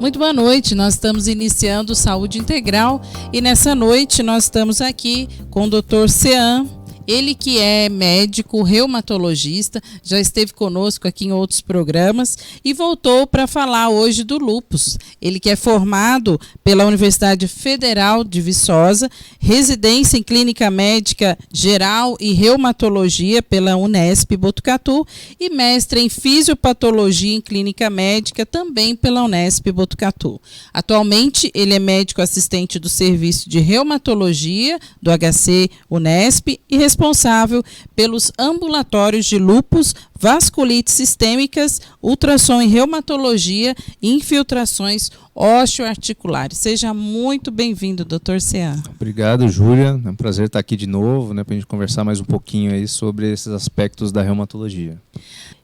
Muito boa noite, nós estamos iniciando Saúde Integral e nessa noite nós estamos aqui com o Dr. Sean, ele que é médico reumatologista, já esteve conosco aqui em outros programas e voltou para falar hoje do lúpus. Ele que é formado pela Universidade Federal de Viçosa, residência em Clínica Médica Geral e Reumatologia pela Unesp Botucatu e mestre em Fisiopatologia em Clínica Médica também pela Unesp Botucatu. Atualmente ele é médico assistente do Serviço de Reumatologia do HC Unesp e responsável pelos ambulatórios de lúpus, vasculites sistêmicas, ultrassom em reumatologia e infiltrações osteoarticulares. Seja muito bem-vindo, Dr. Sean. Obrigado, Júlia. É um prazer estar aqui de novo, para a gente conversar mais um pouquinho aí sobre esses aspectos da reumatologia.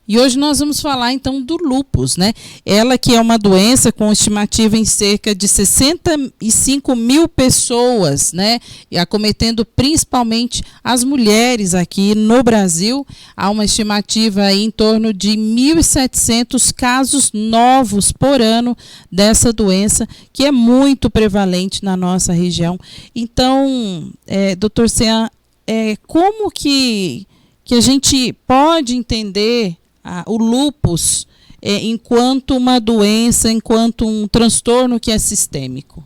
E hoje nós vamos falar então do lúpus, né? Ela que é uma doença com estimativa em cerca de 65 mil pessoas, né? E acometendo principalmente as mulheres aqui no Brasil. Há uma estimativa aí em torno de 1.700 casos novos por ano dessa doença, que é muito prevalente na nossa região. Então, Dr. Sean, como que a gente pode entender o lúpus enquanto uma doença, enquanto um transtorno que é sistêmico?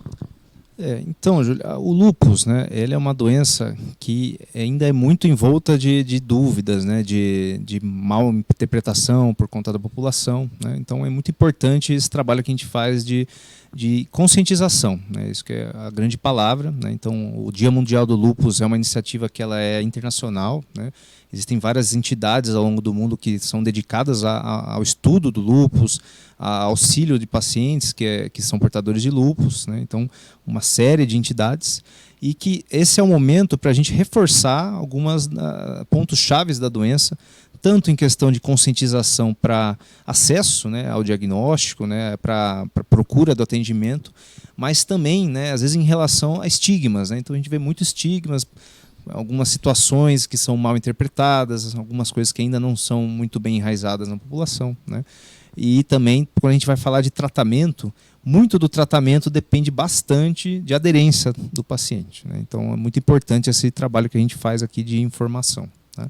Então, Júlia, o lúpus, né, ele é uma doença que ainda é muito envolta de dúvidas, né, de mal interpretação por conta da população, né? Então é muito importante esse trabalho que a gente faz de conscientização, né? Isso que é a grande palavra, né? Então o Dia Mundial do Lúpus é uma iniciativa que ela é internacional, né? Existem várias entidades ao longo do mundo que são dedicadas ao estudo do lúpus, ao auxílio de pacientes que são portadores de lúpus, né? Então, uma série de entidades, e que esse é o momento para a gente reforçar alguns pontos chaves da doença, tanto em questão de conscientização para acesso, né, ao diagnóstico, né, para procura do atendimento, mas também, né, às vezes em relação a estigmas, né? Então a gente vê muitos estigmas, algumas situações que são mal interpretadas, algumas coisas que ainda não são muito bem enraizadas na população, né? E também, quando a gente vai falar de tratamento, muito do tratamento depende bastante de aderência do paciente, né? Então é muito importante esse trabalho que a gente faz aqui de informação, né?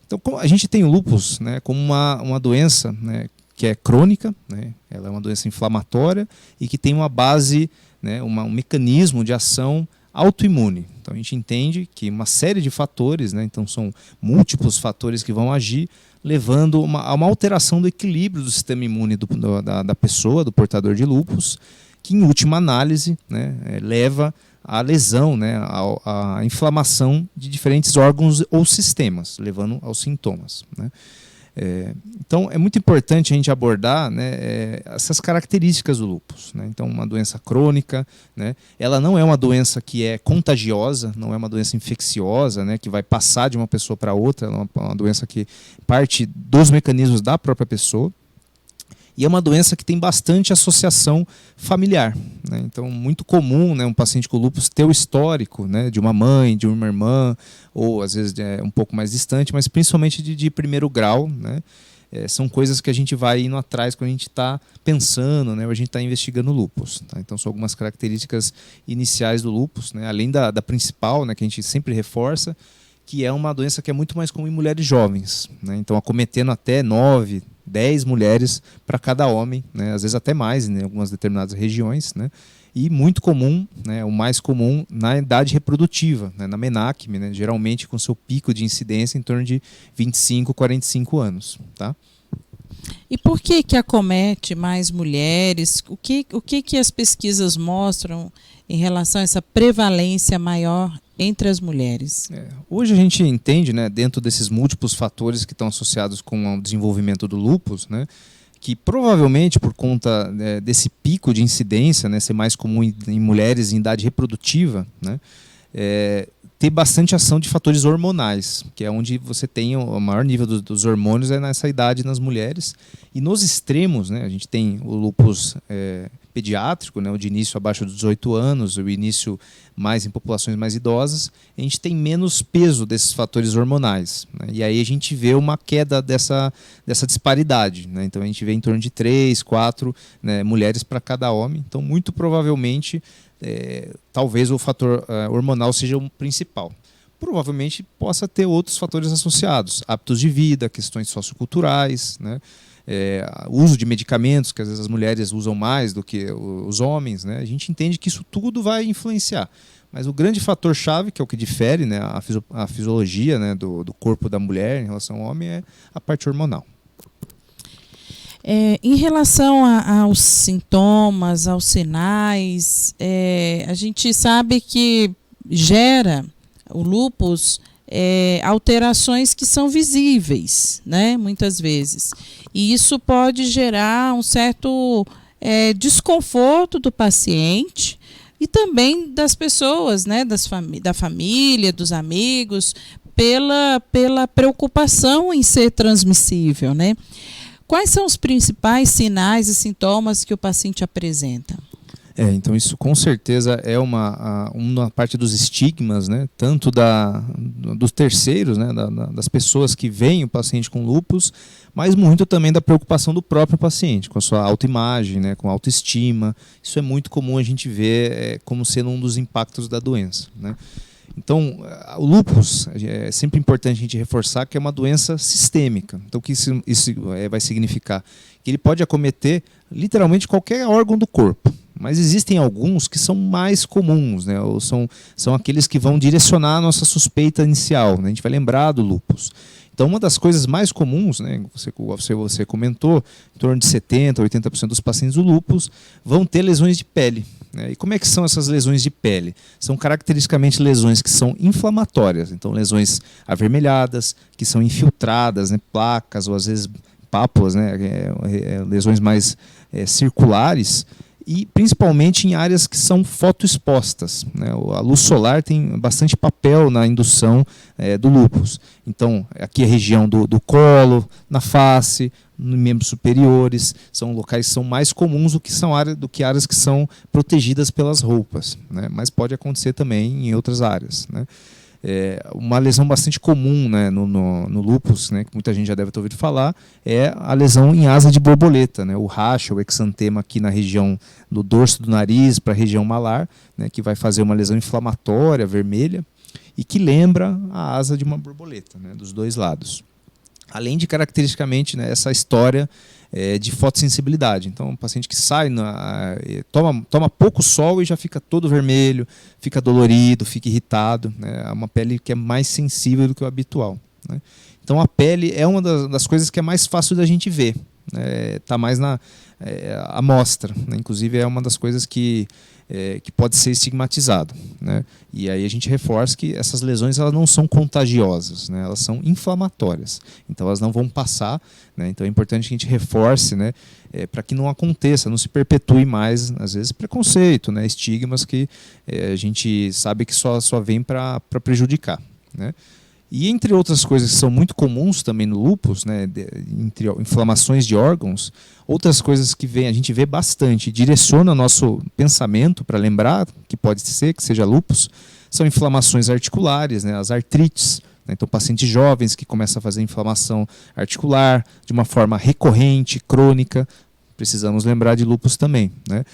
Então a gente tem o lúpus, né, como uma doença, né, que é crônica, né? Ela é uma doença inflamatória e que tem uma base, né, um mecanismo de ação autoimune. Então a gente entende que uma série de fatores, né, então são múltiplos fatores que vão agir, levando a uma alteração do equilíbrio do sistema imune da pessoa, do portador de lúpus, que em última análise, né, leva à lesão, né, à inflamação de diferentes órgãos ou sistemas, levando aos sintomas, né? Então é muito importante a gente abordar, né, essas características do lúpus, né? Então uma doença crônica, né, ela não é uma doença que é contagiosa, não é uma doença infecciosa, né, que vai passar de uma pessoa para outra, ela é uma doença que parte dos mecanismos da própria pessoa. E é uma doença que tem bastante associação familiar, né? Então, muito comum, né, um paciente com lúpus ter o histórico, né, de uma mãe, de uma irmã, ou às vezes um pouco mais distante, mas principalmente de primeiro grau, né? São coisas que a gente vai indo atrás quando a gente está pensando, né, ou a gente está investigando o lúpus, tá? Então, são algumas características iniciais do lúpus, né, além da principal, né, que a gente sempre reforça, que é uma doença que é muito mais comum em mulheres jovens, né? Então, acometendo até 9, 10 mulheres para cada homem, né? Às vezes até mais em algumas determinadas regiões, né? E muito comum, né, o mais comum na idade reprodutiva, né, na menacme, né, geralmente com seu pico de incidência em torno de 25, 45 anos. Tá? E por que acomete mais mulheres? O que as pesquisas mostram em relação a essa prevalência maior entre as mulheres? Hoje a gente entende, né, dentro desses múltiplos fatores que estão associados com o desenvolvimento do lúpus, né, que provavelmente por conta desse pico de incidência, né, ser mais comum em mulheres em idade reprodutiva, né, ter bastante ação de fatores hormonais, que é onde você tem o maior nível dos hormônios nessa idade nas mulheres. E nos extremos, né, a gente tem o lúpus pediátrico, né, o de início abaixo dos 18 anos, o início mais em populações mais idosas, a gente tem menos peso desses fatores hormonais, né, e aí a gente vê uma queda dessa disparidade, né, então a gente vê em torno de 3, 4, né, mulheres para cada homem, então muito provavelmente talvez o fator hormonal seja o principal. Provavelmente possa ter outros fatores associados, hábitos de vida, questões socioculturais, né? Uso de medicamentos, que às vezes as mulheres usam mais do que os homens, né? A gente entende que isso tudo vai influenciar. Mas o grande fator-chave, que é o que difere, né, a fisiologia, né, do corpo da mulher em relação ao homem, é a parte hormonal. Em relação aos sintomas, aos sinais, a gente sabe que gera o lúpus alterações que são visíveis, né, muitas vezes. E isso pode gerar um certo desconforto do paciente e também das pessoas, né, da família, dos amigos, pela preocupação em ser transmissível, né? Quais são os principais sinais e sintomas que o paciente apresenta? Então isso com certeza é uma parte dos estigmas, né? Tanto dos terceiros, né? Das pessoas que veem o paciente com lúpus, mas muito também da preocupação do próprio paciente, com a sua autoimagem, né? Com a autoestima. Isso é muito comum a gente ver como sendo um dos impactos da doença, né? Então, o lúpus, é sempre importante a gente reforçar que é uma doença sistêmica. Então, o que isso vai significar? Que ele pode acometer literalmente qualquer órgão do corpo. Mas existem alguns que são mais comuns, né? Ou são aqueles que vão direcionar a nossa suspeita inicial, né? A gente vai lembrar do lúpus. Então, uma das coisas mais comuns, né, você comentou, em torno de 70%, 80% dos pacientes do lúpus vão ter lesões de pele, né? E como é que são essas lesões de pele? São caracteristicamente lesões que são inflamatórias, então lesões avermelhadas, que são infiltradas, né, placas ou às vezes pápulas, né, lesões mais circulares, e principalmente em áreas que são fotoexpostas, né? A luz solar tem bastante papel na indução do lúpus. Então, aqui a região do colo, na face, nos membros superiores, são locais que são mais comuns do que áreas que são protegidas pelas roupas, né? Mas pode acontecer também em outras áreas, né? Uma lesão bastante comum, né, no lúpus, né, que muita gente já deve ter ouvido falar, é a lesão em asa de borboleta, né, o racha, o exantema aqui na região do dorso do nariz para a região malar, né, que vai fazer uma lesão inflamatória, vermelha, e que lembra a asa de uma borboleta, né, dos dois lados. Além de, caracteristicamente, né, essa história de fotossensibilidade. Então, um paciente que sai, toma pouco sol e já fica todo vermelho, fica dolorido, fica irritado, né? É uma pele que é mais sensível do que o habitual, né? Então, a pele é uma das coisas que é mais fácil da gente ver, né? Tá mais na amostra, né? Inclusive, é uma das coisas que pode ser estigmatizado, né? E aí a gente reforça que essas lesões elas não são contagiosas, né? Elas são inflamatórias, então elas não vão passar, né? Então é importante que a gente reforce, né? Para que não aconteça, não se perpetue mais, às vezes, preconceito, né? Estigmas que a gente sabe que só vem para prejudicar, né? E entre outras coisas que são muito comuns também no lúpus, né, entre inflamações de órgãos, outras coisas que a gente vê bastante, direciona o nosso pensamento para lembrar que pode ser que seja lúpus, são inflamações articulares, né, as artrites, né? Então, pacientes jovens que começam a fazer inflamação articular de uma forma recorrente, crônica, precisamos lembrar de lúpus também, né?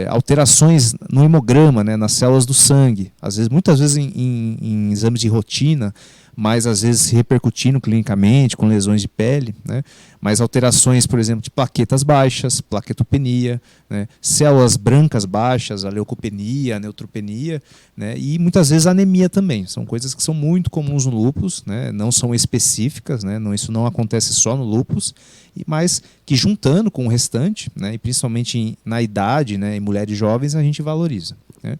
Alterações no hemograma, né, nas células do sangue, muitas vezes em exames de rotina, mas às vezes se repercutindo clinicamente com lesões de pele, né? Mas alterações, por exemplo, de plaquetas baixas, plaquetopenia, né? Células brancas baixas, a leucopenia, a neutropenia, né? E muitas vezes anemia também. São coisas que são muito comuns no lúpus, né? Não são específicas, né? Isso não acontece só no lúpus, mas que juntando com o restante, né? E principalmente na idade, né? Em mulheres jovens, a gente valoriza, né?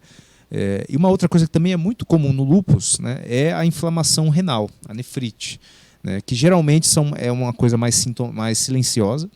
E uma outra coisa que também é muito comum no lúpus, né, é a inflamação renal, a nefrite, né, que geralmente é uma coisa mais silenciosa,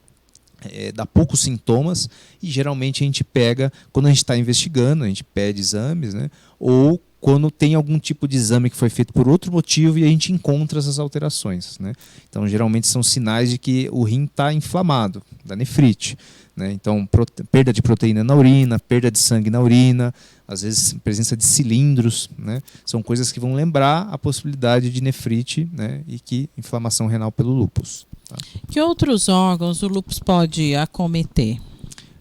dá poucos sintomas e geralmente a gente pega, quando a gente está investigando, a gente pede exames, né, ou quando tem algum tipo de exame que foi feito por outro motivo e a gente encontra essas alterações, né? Então, geralmente são sinais de que o rim está inflamado, da nefrite, né? Então, perda de proteína na urina, perda de sangue na urina, às vezes presença de cilindros, né? São coisas que vão lembrar a possibilidade de nefrite, né? E que inflamação renal pelo lúpus. Tá? Que outros órgãos o lúpus pode acometer?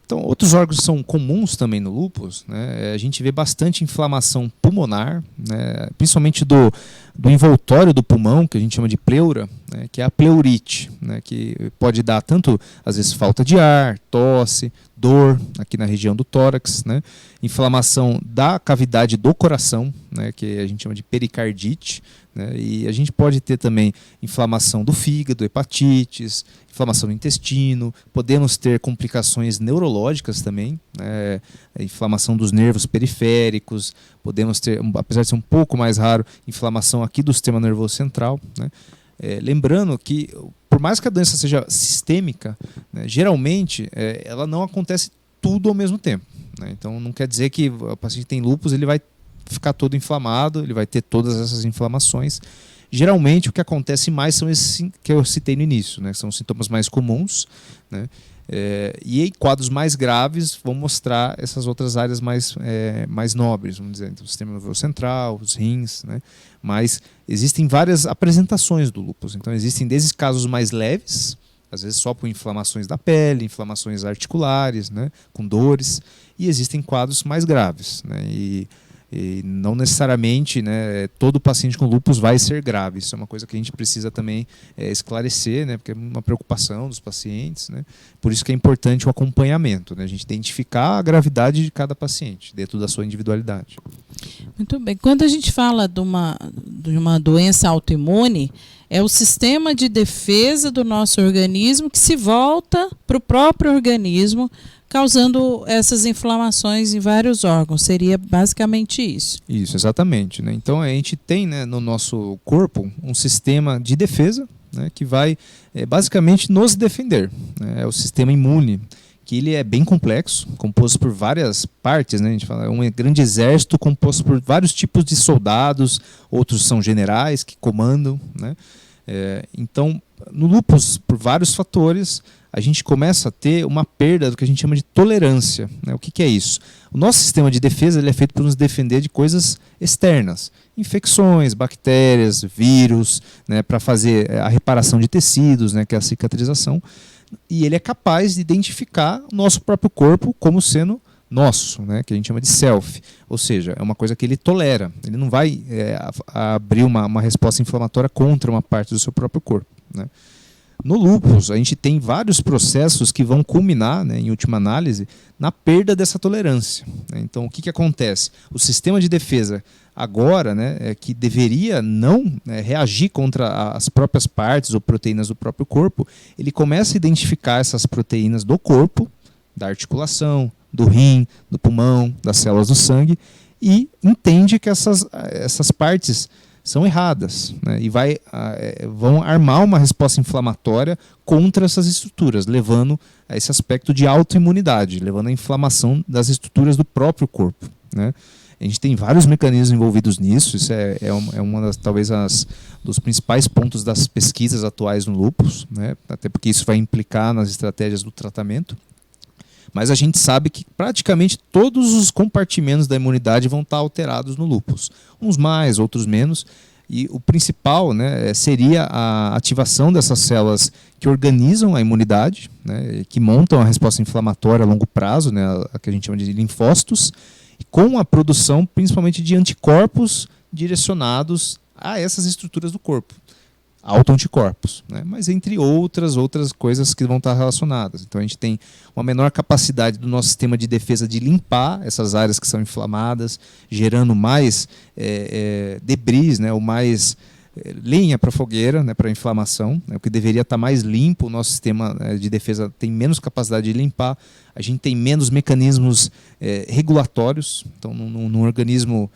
Então, outros órgãos que são comuns também no lúpus, né? A gente vê bastante inflamação pulmonar, né? Principalmente do envoltório do pulmão, que a gente chama de pleura, né? Que é a pleurite, né? Que pode dar tanto, às vezes, falta de ar, tosse, dor aqui na região do tórax, né? Inflamação da cavidade do coração, né? Que a gente chama de pericardite, né? E a gente pode ter também inflamação do fígado, hepatites, inflamação do intestino, podemos ter complicações neurológicas também, né? Inflamação dos nervos periféricos, podemos ter, apesar de ser um pouco mais raro, inflamação aqui do sistema nervoso central, né? Lembrando que, por mais que a doença seja sistêmica, né, geralmente ela não acontece tudo ao mesmo tempo, né? Então não quer dizer que o paciente tem lúpus, ele vai ficar todo inflamado, ele vai ter todas essas inflamações. Geralmente o que acontece mais são esses que eu citei no início, né? São os sintomas mais comuns, né? E em quadros mais graves vão mostrar essas outras áreas mais nobres, vamos dizer, então, o sistema nervoso central, os rins, né? Mas existem várias apresentações do lúpus. Então existem desde casos mais leves, às vezes só por inflamações da pele, inflamações articulares, né? Com dores, e existem quadros mais graves, né? E não necessariamente, né, todo paciente com lúpus vai ser grave. Isso é uma coisa que a gente precisa também esclarecer, né, porque é uma preocupação dos pacientes, né? Por isso que é importante o acompanhamento, né? A gente identificar a gravidade de cada paciente dentro da sua individualidade. Muito bem. Quando a gente fala de uma doença autoimune, é o sistema de defesa do nosso organismo que se volta para o próprio organismo, causando essas inflamações em vários órgãos. Seria basicamente isso. Isso, exatamente, né? Então a gente tem, né, no nosso corpo um sistema de defesa, né, que vai basicamente nos defender, né? É o sistema imune, que ele é bem complexo, composto por várias partes, né? A gente fala, é um grande exército composto por vários tipos de soldados, outros são generais que comandam, né? Então, no lúpus, por vários fatores, a gente começa a ter uma perda do que a gente chama de tolerância, né? O que é isso? O nosso sistema de defesa ele é feito para nos defender de coisas externas, infecções, bactérias, vírus, né? Para fazer a reparação de tecidos, né? Que é a cicatrização, e ele é capaz de identificar o nosso próprio corpo como sendo nosso, né? Que a gente chama de self, ou seja, é uma coisa que ele tolera, ele não vai abrir uma resposta inflamatória contra uma parte do seu próprio corpo, né? No lúpus, a gente tem vários processos que vão culminar, né, em última análise, na perda dessa tolerância, né? Então, o que acontece? O sistema de defesa agora, né, que deveria não reagir contra as próprias partes ou proteínas do próprio corpo, ele começa a identificar essas proteínas do corpo, da articulação, do rim, do pulmão, das células do sangue, e entende que essas partes são erradas, né? E vão armar uma resposta inflamatória contra essas estruturas, levando a esse aspecto de autoimunidade, levando à inflamação das estruturas do próprio corpo, né? A gente tem vários mecanismos envolvidos nisso, isso é uma das, talvez, dos principais pontos das pesquisas atuais no lúpus, né? Até porque isso vai implicar nas estratégias do tratamento. Mas a gente sabe que praticamente todos os compartimentos da imunidade vão estar alterados no lúpus. Uns mais, outros menos. E o principal, né, seria a ativação dessas células que organizam a imunidade, né, que montam a resposta inflamatória a longo prazo, né, a que a gente chama de linfócitos, com a produção principalmente de anticorpos direcionados a essas estruturas do corpo. Autoanticorpos, né? Mas entre outras coisas que vão estar relacionadas. Então a gente tem uma menor capacidade do nosso sistema de defesa de limpar essas áreas que são inflamadas, gerando mais debris, né? Ou mais lenha para a fogueira, né? Para a inflamação, né? O que deveria estar mais limpo, o nosso sistema de defesa tem menos capacidade de limpar, a gente tem menos mecanismos regulatórios. Então num organismo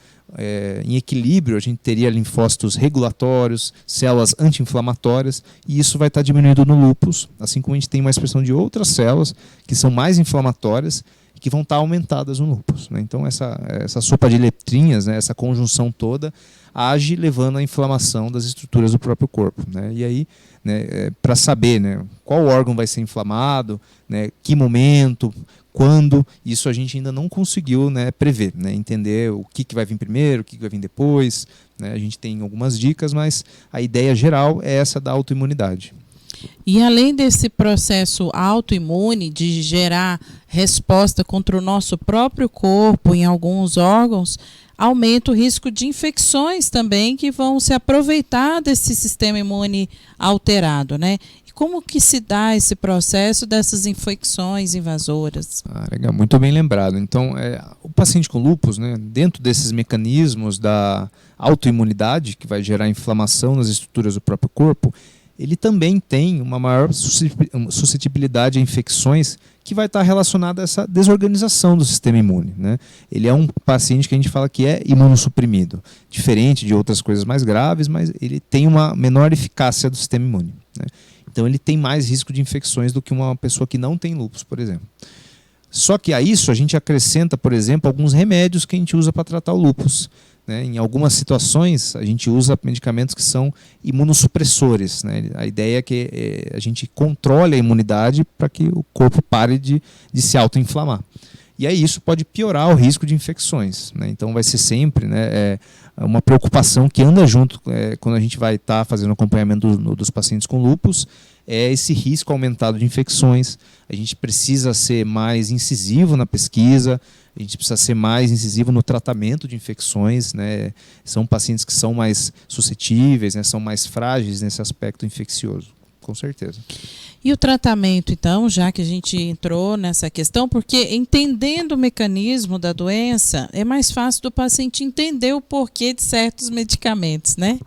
em equilíbrio, a gente teria linfócitos regulatórios, células anti-inflamatórias, e isso vai estar diminuído no lúpus, assim como a gente tem uma expressão de outras células que são mais inflamatórias, que vão estar aumentadas no lúpus, né? Então essa sopa de letrinhas, né, essa conjunção toda, age levando à inflamação das estruturas do próprio corpo, né? E aí, né, para saber, né, qual órgão vai ser inflamado, né, que momento, quando, isso a gente ainda não conseguiu, né, prever, né, entender o que vai vir primeiro, o que vai vir depois, né? A gente tem algumas dicas, mas a ideia geral é essa da autoimunidade. E além desse processo autoimune de gerar resposta contra o nosso próprio corpo em alguns órgãos, aumenta o risco de infecções também que vão se aproveitar desse sistema imune alterado, né? E como que se dá esse processo dessas infecções invasoras? Legal, muito bem lembrado. Então, o paciente com lúpus, né, dentro desses mecanismos da autoimunidade, que vai gerar inflamação nas estruturas do próprio corpo, ele também tem uma maior suscetibilidade a infecções que vai estar relacionada a essa desorganização do sistema imune, né? Ele é um paciente que a gente fala que é imunossuprimido, diferente de outras coisas mais graves, mas ele tem uma menor eficácia do sistema imune, né? Então ele tem mais risco de infecções do que uma pessoa que não tem lúpus, por exemplo. Só que a isso a gente acrescenta, por exemplo, alguns remédios que a gente usa para tratar o lúpus, né? Em algumas situações, a gente usa medicamentos que são imunossupressores, né? A ideia é que a gente controle a imunidade para que o corpo pare de se autoinflamar. E aí isso pode piorar o risco de infecções, né? Então vai ser sempre, né, uma preocupação que anda junto quando a gente vai estar fazendo acompanhamento dos pacientes com lúpus, é esse risco aumentado de infecções. A gente precisa ser mais incisivo na pesquisa, a gente precisa ser mais incisivo no tratamento de infecções, né? São pacientes que são mais suscetíveis, né? São mais frágeis nesse aspecto infeccioso, com certeza. E o tratamento, então, já que a gente entrou nessa questão, porque entendendo o mecanismo da doença, é mais fácil do paciente entender o porquê de certos medicamentos, né?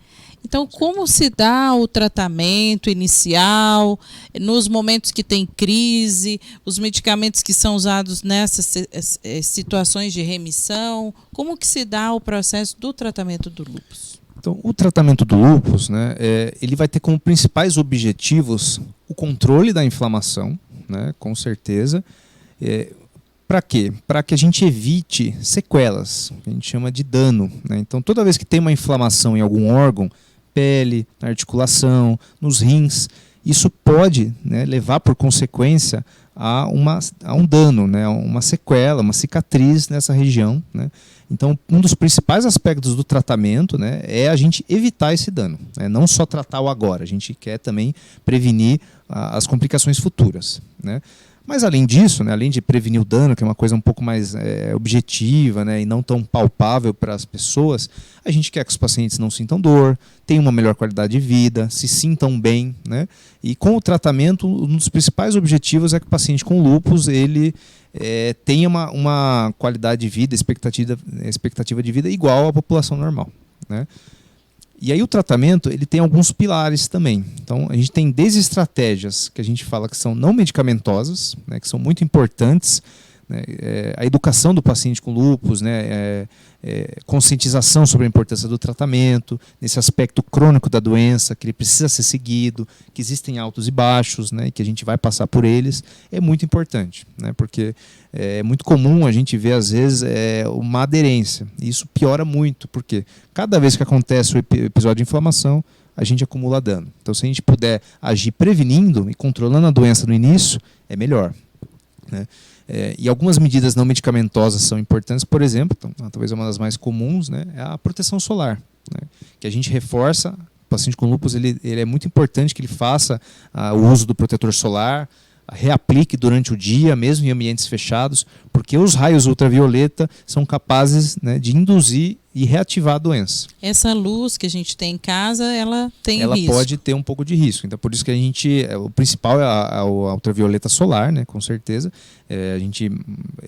Então, como se dá o tratamento inicial, nos momentos que tem crise, os medicamentos que são usados nessas situações de remissão, como que se dá o processo do tratamento do lúpus? Então, o tratamento do lúpus, né, ele vai ter como principais objetivos o controle da inflamação, né, com certeza. Para quê? Para que a gente evite sequelas, que a gente chama de dano, né? Então, toda vez que tem uma inflamação em algum órgão, pele, na articulação, nos rins, isso pode, né, levar por consequência a um dano, né, uma sequela, uma cicatriz nessa região, né? Então, um dos principais aspectos do tratamento, né, é a gente evitar esse dano, né? Não só tratar o agora, a gente quer também prevenir as complicações futuras, né? Mas além disso, né, além de prevenir o dano, que é uma coisa um pouco mais objetiva, né, e não tão palpável para as pessoas, a gente quer que os pacientes não sintam dor, tenham uma melhor qualidade de vida, se sintam bem, né? E com o tratamento, um dos principais objetivos é que o paciente com lúpus ele tenha uma qualidade de vida, expectativa de vida igual à população normal, né? E aí o tratamento ele tem alguns pilares também. Então a gente tem desde estratégias que a gente fala que são não medicamentosas, né, que são muito importantes, né, a educação do paciente com lúpus, né, conscientização sobre a importância do tratamento, nesse aspecto crônico da doença, que ele precisa ser seguido, que existem altos e baixos, né, que a gente vai passar por eles, é muito importante, né, porque é muito comum a gente ver às vezes uma aderência, e isso piora muito, porque cada vez que acontece o episódio de inflamação, a gente acumula dano. Então se a gente puder agir prevenindo e controlando a doença no início, é melhor, né? E algumas medidas não medicamentosas são importantes, por exemplo, então, talvez uma das mais comuns, né, é a proteção solar, né, que a gente reforça. O paciente com lúpus ele é muito importante que ele faça o uso do protetor solar, reaplique durante o dia, mesmo em ambientes fechados, porque os raios ultravioleta são capazes, né, de induzir e reativar a doença. Essa luz que a gente tem em casa, ela tem risco. Ela pode ter um pouco de risco. Então, por isso que a gente, o principal é a ultravioleta solar, né, com certeza. A gente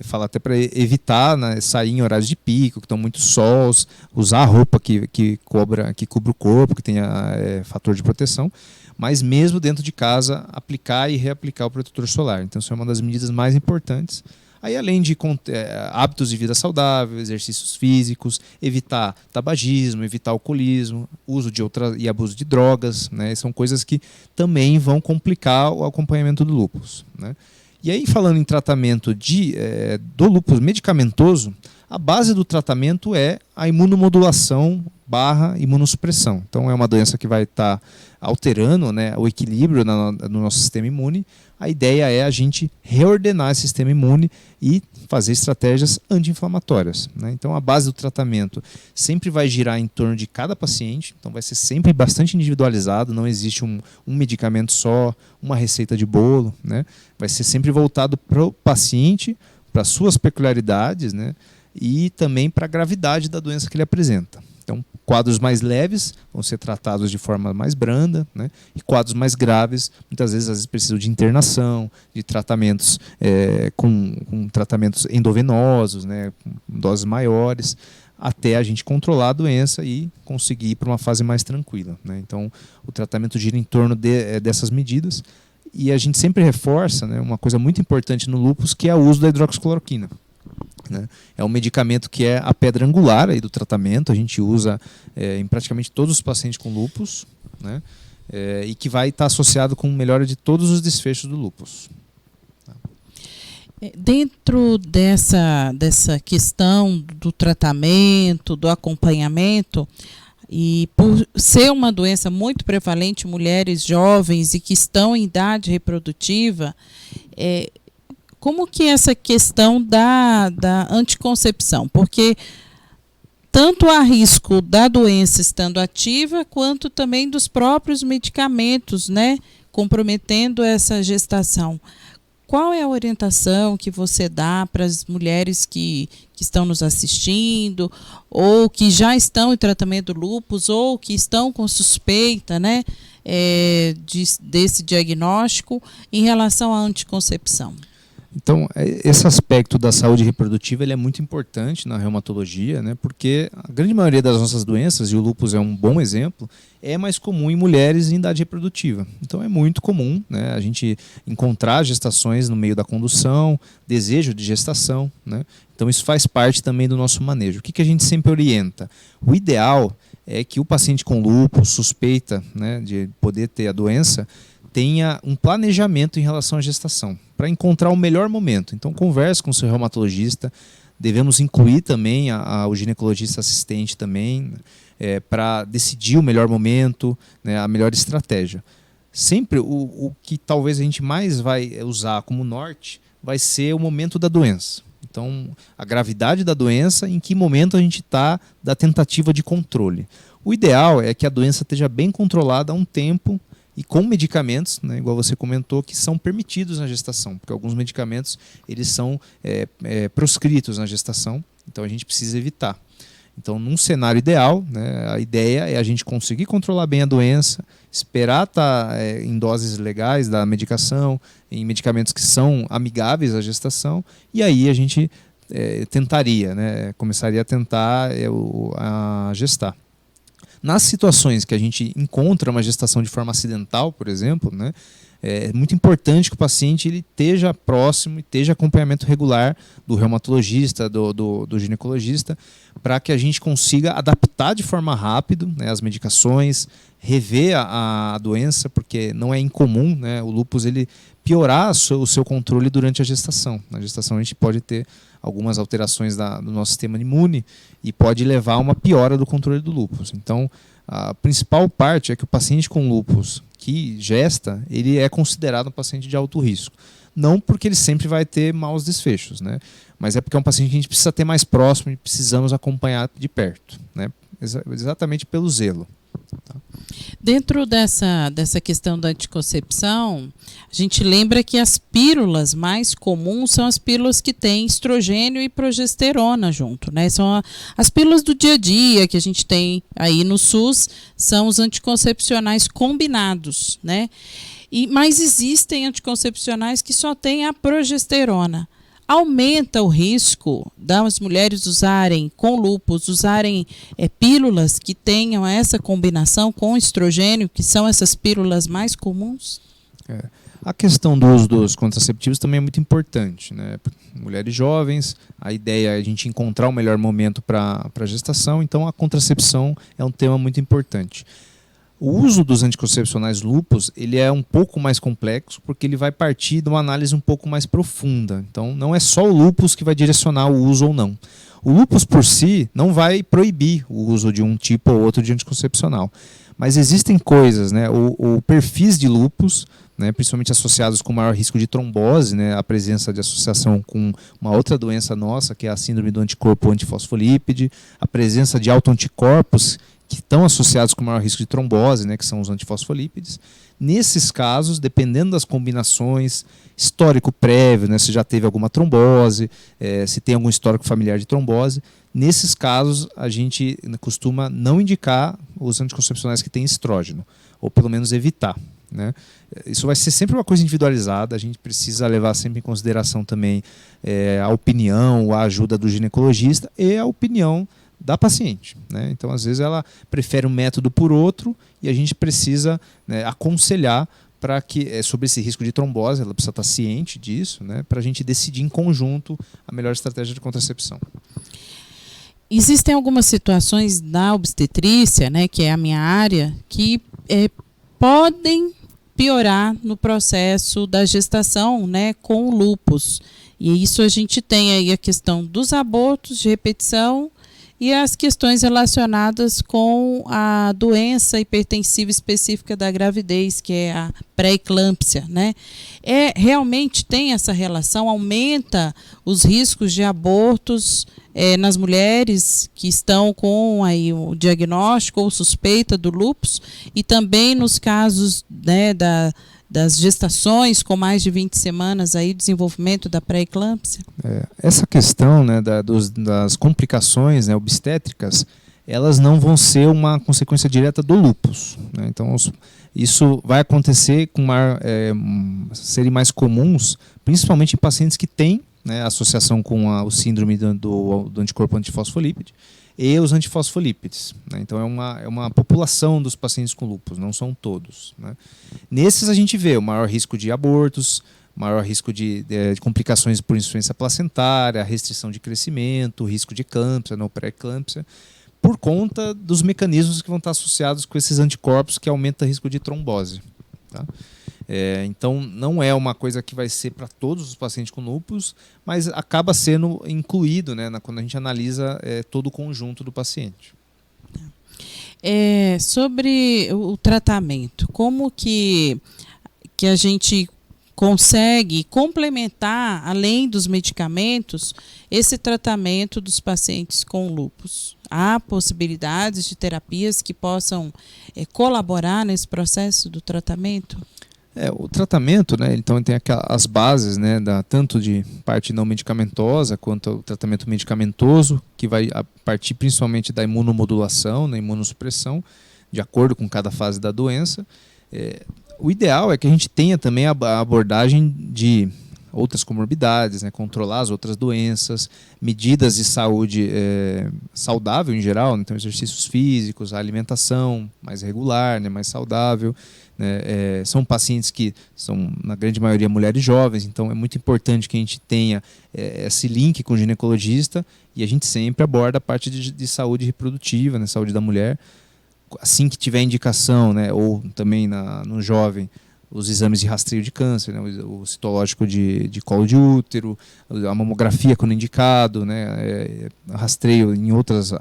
fala até para evitar, né, sair em horários de pico, que estão muitos sols, usar a roupa que cubra o corpo, que tenha fator de proteção. Mas mesmo dentro de casa, aplicar e reaplicar o protetor solar. Então, isso é uma das medidas mais importantes. Aí, além de hábitos de vida saudável, exercícios físicos, evitar tabagismo, evitar alcoolismo, uso e abuso de drogas, né? São coisas que também vão complicar o acompanhamento do lúpus, né? E aí, falando em tratamento do lúpus medicamentoso, a base do tratamento é a imunomodulação / imunossupressão. Então, é uma doença que vai estar alterando, né, o equilíbrio no nosso sistema imune. A ideia é a gente reordenar esse sistema imune e fazer estratégias anti-inflamatórias, né? Então, a base do tratamento sempre vai girar em torno de cada paciente. Então, vai ser sempre bastante individualizado. Não existe um medicamento só, uma receita de bolo, né? Vai ser sempre voltado para o paciente, para suas peculiaridades, né? E também para a gravidade da doença que ele apresenta. Então, quadros mais leves vão ser tratados de forma mais branda, né? E quadros mais graves, muitas vezes precisam de internação, de tratamentos com tratamentos endovenosos, né? Com doses maiores, até a gente controlar a doença e conseguir ir para uma fase mais tranquila, né? Então, o tratamento gira em torno dessas medidas. E a gente sempre reforça, né, uma coisa muito importante no lúpus, que é o uso da hidroxicloroquina, né? É um medicamento que é a pedra angular aí do tratamento. A gente usa em praticamente todos os pacientes com lúpus, né? E que vai estar associado com melhora de todos os desfechos do lúpus. Dentro dessa questão do tratamento, do acompanhamento, e por ser uma doença muito prevalente em mulheres jovens e que estão em idade reprodutiva, como que é essa questão da anticoncepção? Porque tanto há risco da doença estando ativa, quanto também dos próprios medicamentos, né, comprometendo essa gestação. Qual é a orientação que você dá para as mulheres que estão nos assistindo, ou que já estão em tratamento do lúpus, ou que estão com suspeita, né, desse diagnóstico em relação à anticoncepção? Então, esse aspecto da saúde reprodutiva ele é muito importante na reumatologia, né, porque a grande maioria das nossas doenças, e o lúpus é um bom exemplo, é mais comum em mulheres em idade reprodutiva. Então, é muito comum, né, a gente encontrar gestações no meio da condução, desejo de gestação, né? Então, isso faz parte também do nosso manejo. O que a gente sempre orienta? O ideal é que o paciente com lúpus, suspeita, né, de poder ter a doença, tenha um planejamento em relação à gestação, para encontrar o melhor momento. Então, converse com o seu reumatologista. Devemos incluir também o ginecologista assistente também, para decidir o melhor momento, né, a melhor estratégia. Sempre o que talvez a gente mais vai usar como norte vai ser o momento da doença. Então, a gravidade da doença, em que momento a gente está da tentativa de controle. O ideal é que a doença esteja bem controlada há um tempo, e com medicamentos, né, igual você comentou, que são permitidos na gestação, porque alguns medicamentos eles são proscritos na gestação, então a gente precisa evitar. Então, num cenário ideal, né, a ideia é a gente conseguir controlar bem a doença, esperar estar em doses legais da medicação, em medicamentos que são amigáveis à gestação, e aí a gente tentaria, né, começaria a tentar a gestar. Nas situações que a gente encontra uma gestação de forma acidental, por exemplo, né, é muito importante que o paciente ele esteja próximo e esteja acompanhamento regular do reumatologista, do ginecologista, para que a gente consiga adaptar de forma rápida, né, as medicações, rever a doença, porque não é incomum, né, o lúpus ele piorar o seu controle durante a gestação. Na gestação a gente pode ter algumas alterações do nosso sistema imune e pode levar a uma piora do controle do lúpus. Então, a principal parte é que o paciente com lúpus que gesta, ele é considerado um paciente de alto risco. Não porque ele sempre vai ter maus desfechos, né? Mas é porque é um paciente que a gente precisa ter mais próximo e precisamos acompanhar de perto, né? Exatamente pelo zelo. Tá? Dentro dessa questão da anticoncepção, a gente lembra que as pílulas mais comuns são as pílulas que têm estrogênio e progesterona junto, né? São as pílulas do dia a dia que a gente tem aí no SUS, são os anticoncepcionais combinados, né? Mas existem anticoncepcionais que só têm a progesterona. Aumenta o risco das mulheres com lúpus, usarem pílulas que tenham essa combinação com estrogênio, que são essas pílulas mais comuns? A questão do uso dos contraceptivos também é muito importante, né? Mulheres jovens, a ideia é a gente encontrar o melhor momento para a gestação, então a contracepção é um tema muito importante. O uso dos anticoncepcionais lúpus, ele é um pouco mais complexo, porque ele vai partir de uma análise um pouco mais profunda. Então, não é só o lúpus que vai direcionar o uso ou não. O lúpus por si não vai proibir o uso de um tipo ou outro de anticoncepcional. Mas existem coisas, né, ou perfis de lúpus, né, principalmente associados com maior risco de trombose, né, a presença de associação com uma outra doença nossa, que é a síndrome do anticorpo antifosfolípide, a presença de autoanticorpos que estão associados com maior risco de trombose, né, que são os antifosfolípides. Nesses casos, dependendo das combinações, histórico prévio, né, se já teve alguma trombose, se tem algum histórico familiar de trombose, nesses casos a gente costuma não indicar os anticoncepcionais que têm estrógeno, ou pelo menos evitar, né? Isso vai ser sempre uma coisa individualizada, a gente precisa levar sempre em consideração também a opinião, a ajuda do ginecologista e a opinião da paciente, né? Então, às vezes, ela prefere um método por outro e a gente precisa, né, aconselhar para que sobre esse risco de trombose, ela precisa estar ciente disso, né, para a gente decidir em conjunto a melhor estratégia de contracepção. Existem algumas situações da obstetrícia, né, que é a minha área, que podem piorar no processo da gestação, né, com o lúpus. E isso a gente tem aí a questão dos abortos de repetição e as questões relacionadas com a doença hipertensiva específica da gravidez, que é a pré-eclâmpsia, né? Realmente tem essa relação, aumenta os riscos de abortos nas mulheres que estão com aí o diagnóstico ou suspeita do lúpus, e também nos casos, né, das gestações com mais de 20 semanas, aí, desenvolvimento da pré-eclâmpsia? Essa questão, né, das complicações, né, obstétricas, elas não vão ser uma consequência direta do lúpus, né? Então, isso vai acontecer com serem mais comuns, principalmente em pacientes que têm, né, associação com o síndrome do anticorpo antifosfolípide e os antifosfolípides, né? Então é uma população dos pacientes com lúpus, não são todos, né? Nesses a gente vê o maior risco de abortos, maior risco de complicações por insuficiência placentária, restrição de crescimento, risco de eclâmpsia, não pré-eclâmpsia, por conta dos mecanismos que vão estar associados com esses anticorpos que aumentam o risco de trombose, tá? Então, não é uma coisa que vai ser para todos os pacientes com lúpus, mas acaba sendo incluído, né, quando a gente analisa todo o conjunto do paciente. Sobre o tratamento, como que a gente consegue complementar, além dos medicamentos, esse tratamento dos pacientes com lúpus? Há possibilidades de terapias que possam colaborar nesse processo do tratamento? O tratamento, né, então tem as bases, né, tanto de parte não medicamentosa quanto o tratamento medicamentoso, que vai partir principalmente da imunomodulação, da imunossupressão, de acordo com cada fase da doença. O ideal é que a gente tenha também a abordagem de outras comorbidades, né, controlar as outras doenças, medidas de saúde saudável em geral, né, então exercícios físicos, a alimentação mais regular, né, mais saudável. São pacientes que são, na grande maioria, mulheres jovens, então é muito importante que a gente tenha esse link com o ginecologista, e a gente sempre aborda a parte de saúde reprodutiva, né, saúde da mulher. Assim que tiver indicação, né, ou também no jovem, os exames de rastreio de câncer, né, o citológico de colo de útero, a mamografia quando indicado, né, rastreio em outras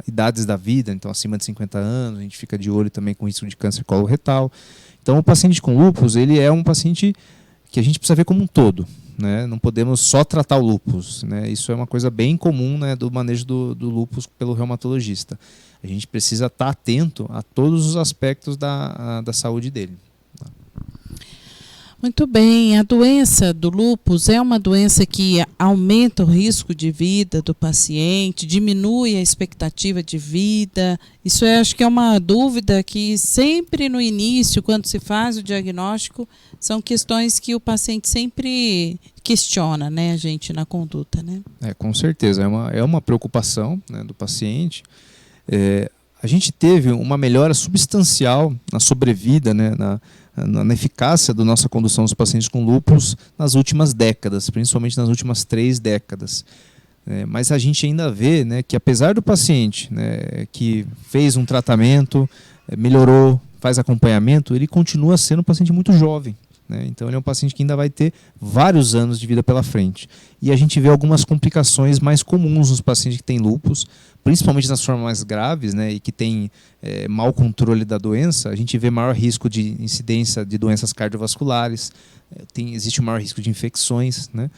idades da vida, então acima de 50 anos, a gente fica de olho também com risco de câncer coloretal. Então o paciente com lúpus, ele é um paciente que a gente precisa ver como um todo, né? Não podemos só tratar o lúpus, né? Isso é uma coisa bem comum, né, do manejo do lúpus pelo reumatologista. A gente precisa estar atento a todos os aspectos da saúde dele. Muito bem, a doença do lúpus é uma doença que aumenta o risco de vida do paciente, diminui a expectativa de vida. Isso acho que é uma dúvida que sempre no início, quando se faz o diagnóstico, são questões que o paciente sempre questiona, né, a gente, na conduta, né? Com certeza, é uma preocupação, né, do paciente. A gente teve uma melhora substancial na sobrevida, né, na eficácia da nossa condução dos pacientes com lúpus nas últimas décadas, principalmente nas últimas 3 décadas. Mas a gente ainda vê, né, que apesar do paciente, né, que fez um tratamento, melhorou, faz acompanhamento, ele continua sendo um paciente muito jovem, né? Então ele é um paciente que ainda vai ter vários anos de vida pela frente. E a gente vê algumas complicações mais comuns nos pacientes que têm lúpus, principalmente nas formas mais graves, né, e que tem mau controle da doença. A gente vê maior risco de incidência de doenças cardiovasculares, existe um maior risco de infecções, né,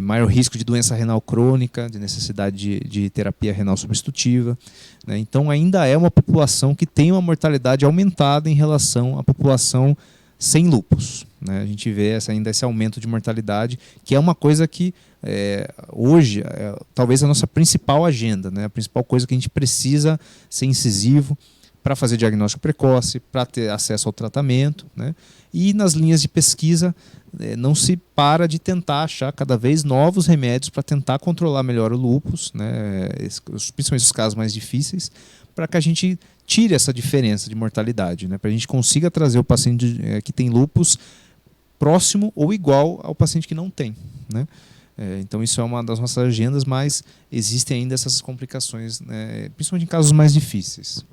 maior risco de doença renal crônica, de necessidade de terapia renal substitutiva, né. Então ainda é uma população que tem uma mortalidade aumentada em relação à população sem lúpus, né? A gente vê ainda esse aumento de mortalidade, que é uma coisa que hoje talvez a nossa principal agenda, né? A principal coisa que a gente precisa ser incisivo para fazer diagnóstico precoce, para ter acesso ao tratamento, né? E nas linhas de pesquisa não se para de tentar achar cada vez novos remédios para tentar controlar melhor o lúpus, né? Principalmente os casos mais difíceis, para que a gente tire essa diferença de mortalidade, né? Para a gente consiga trazer o paciente que tem lúpus próximo ou igual ao paciente que não tem, né? Então isso é uma das nossas agendas, mas existem ainda essas complicações, né? Principalmente em casos mais difíceis.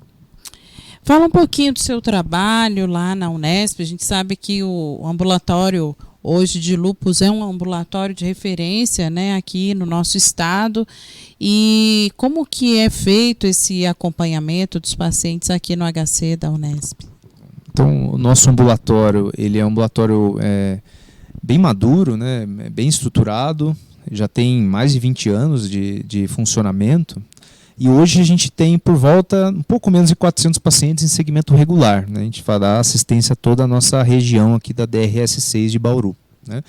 Fala um pouquinho do seu trabalho lá na Unesp. A gente sabe que o ambulatório hoje de lúpus é um ambulatório de referência, né, aqui no nosso estado. E como que é feito esse acompanhamento dos pacientes aqui no HC da Unesp? Então, o nosso ambulatório, ele é um ambulatório bem maduro, né, bem estruturado, já tem mais de 20 anos de funcionamento. E hoje a gente tem por volta um pouco menos de 400 pacientes em segmento regular, né? A gente fará assistência a toda a nossa região aqui da DRS6 de Bauru, né?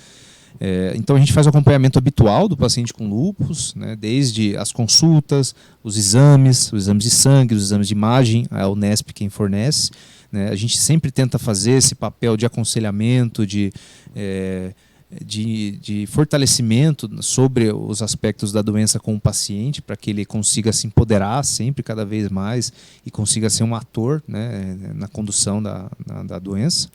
Então a gente faz o acompanhamento habitual do paciente com lúpus, né? Desde as consultas, os exames de sangue, os exames de imagem, a Unesp quem fornece, né? A gente sempre tenta fazer esse papel de aconselhamento, de fortalecimento sobre os aspectos da doença com o paciente, para que ele consiga se empoderar sempre, cada vez mais, e consiga ser um ator, né, na condução da doença.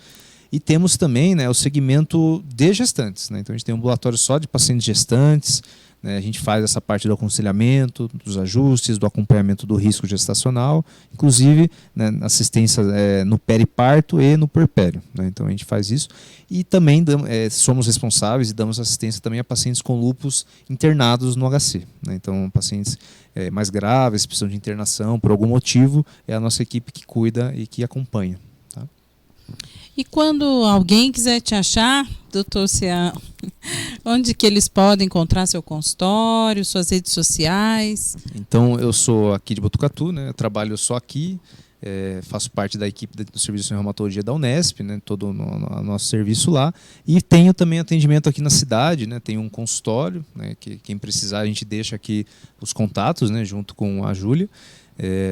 E temos também, né, o segmento de gestantes, né? Então a gente tem um ambulatório só de pacientes gestantes, né? A gente faz essa parte do aconselhamento, dos ajustes, do acompanhamento do risco gestacional, inclusive, né, assistência no periparto e no puerpério, né? Então a gente faz isso. E também somos responsáveis e damos assistência também a pacientes com lúpus internados no HC, né? Então pacientes mais graves, precisam de internação por algum motivo, é a nossa equipe que cuida e que acompanha. E quando alguém quiser te achar, doutor Cean, onde que eles podem encontrar seu consultório, suas redes sociais? Então, eu sou aqui de Botucatu, né? Eu trabalho só aqui, faço parte da equipe do Serviço de Reumatologia da Unesp, né? Todo o nosso serviço lá. E tenho também atendimento aqui na cidade, né? Tenho um consultório, né? Que quem precisar a gente deixa aqui os contatos, né? Junto com a Júlia.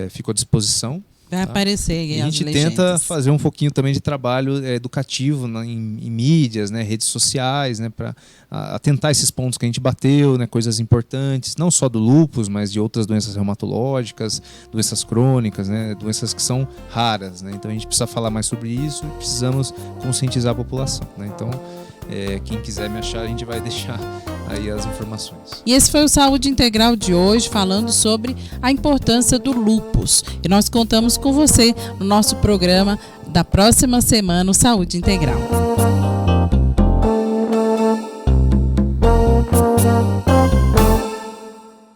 Fico à disposição. Vai aparecer aí. E a gente tenta fazer um pouquinho também de trabalho educativo em mídias, né, redes sociais, né, para atentar esses pontos que a gente bateu, né, coisas importantes, não só do lúpus, mas de outras doenças reumatológicas, doenças crônicas, né, doenças que são raras, né, então a gente precisa falar mais sobre isso e precisamos conscientizar a população, né, então quem quiser me achar, a gente vai deixar aí as informações. E esse foi o Saúde Integral de hoje, falando sobre a importância do lúpus. E nós contamos com você no nosso programa da próxima semana, o Saúde Integral.